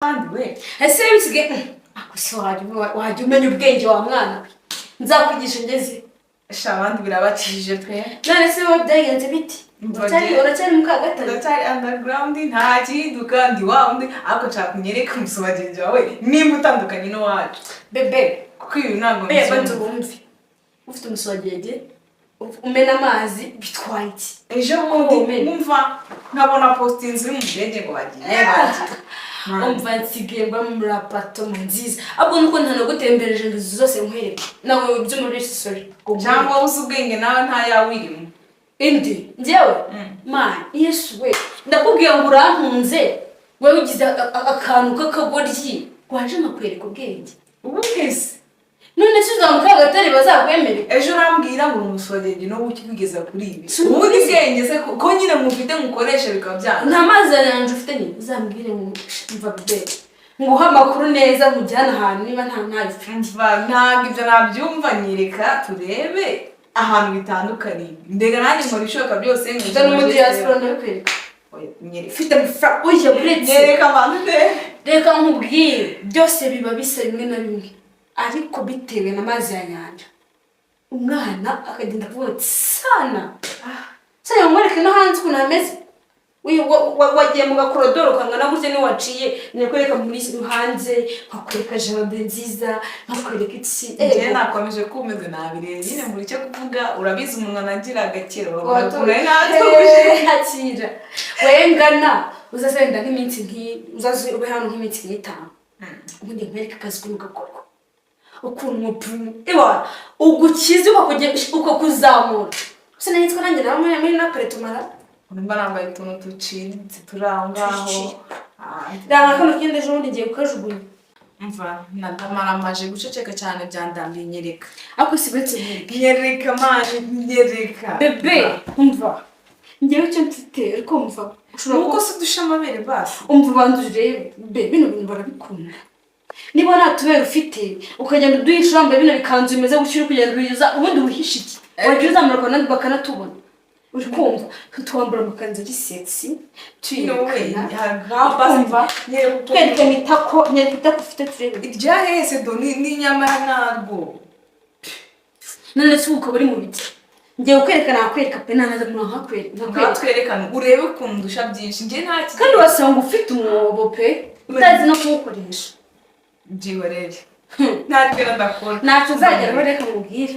kandi we ese bisige akose wajya umenya ubwenge wa mwana nzakwigisha ngeze sha abandi birabakijije twe none se wowe byagenze biti uracyari mu kagatari uracyari underground nta gihinduka ndi wa undi ariko nshaka kunyereka umusobagenzi wawe nimba utandukanye n'uwacu bebe kuko ibi ntabwo bebe nzubumve ufite umusobagenzi umena amazi bitwaye iki ejo bundi mwumva nkabona postinzi iri mu ndege ngo bagiye umva nsigaye mba muri apartment nziza ahubwo nuko ntanagutembereje ngo izo zose nkwereke nawe ibyo muri sorry cyangwa uzi ubwenge nawe nta yawe irimo indi njyewe man yesu we ndakubwiye ngo urankunze wowe ugize akantu k'akagoryi waje nkakwereka ubwenge ubu kese none se uzamuka agatari bazakwemere ejo urambwira ngo umusobagenzi no ukigeza kuri ibi ubundi bwenge se ko nyine mufite mukoresha bikaba byanga nta mazi yanjye ufite ni uzambwire ngo mva bebe nguha amakuru neza mujyana ahantu niba ntayo ufite ntabwo ibyo nabyumva nyereka turebe ahantu bitandukanye mbega nanjye nkora ibishoboka byose ngo n'umundi yasura ndabikwereka ufite amafaranga ujya uretse nyereka abantu ndebe reka nkubwire byose biba bisa rimwe na rimwe ariko bitewe n'amazi ya nyanja umwana akagenda avuga sana sana umwereke no hanze ukuntu hameze wagiye mu gakorodoro ukangana gutya niyo waciye nakwereka muri hanze nkakwereka jaride nziza nkakwereka iki njyewe nakomeje kumeze nabireba nyine muri cyo kuvuga urabizi umuntu nagira agakiro hakira wengana uzazenda nk'iminsi nk'iyi uzaze ube hano nk'iminsi nk'itanu ubundi nkwereke akazi ko mugakorwa ukuntu iwa ugukiza ukakuzamura gusa nahitwa nanjye nawe muri napere tumara urumva nambaye utuntu ducitse turi aho ngaho ranga kano kenda ejo bundi ngiye kukajugunya mva namaramaje guceceka cyane byandambiye nyereka ariko si betse nyereka manje nyereka bebe umva ngewe icyo mfite ariko mva nuko se dusha amabere basi umva ubanza urebe bino bintu barabikunda niba nta tubera ufite ukagenda uduhisha wambaye bino bikanzu bimeze gutyo uri kugenda ubiza ubundi wihisha iki wagira uzamura bakanatubona uri kumva tuwambura amakanzu ari sexy tuyirukana twerekana itako ufite turebe irya hese do ni nyamara narwo none se ukaba uri mu biti ngiye kukwerekana nakwereka pe nanaza nkakwerekana urebe ukuntu dusha byinshi njye nta kintu kandi wasanga ufite umwobo pe utazi no kuwukoresha byiwe rero nta kintu ndakora ntacyo uzageraho reka mubwire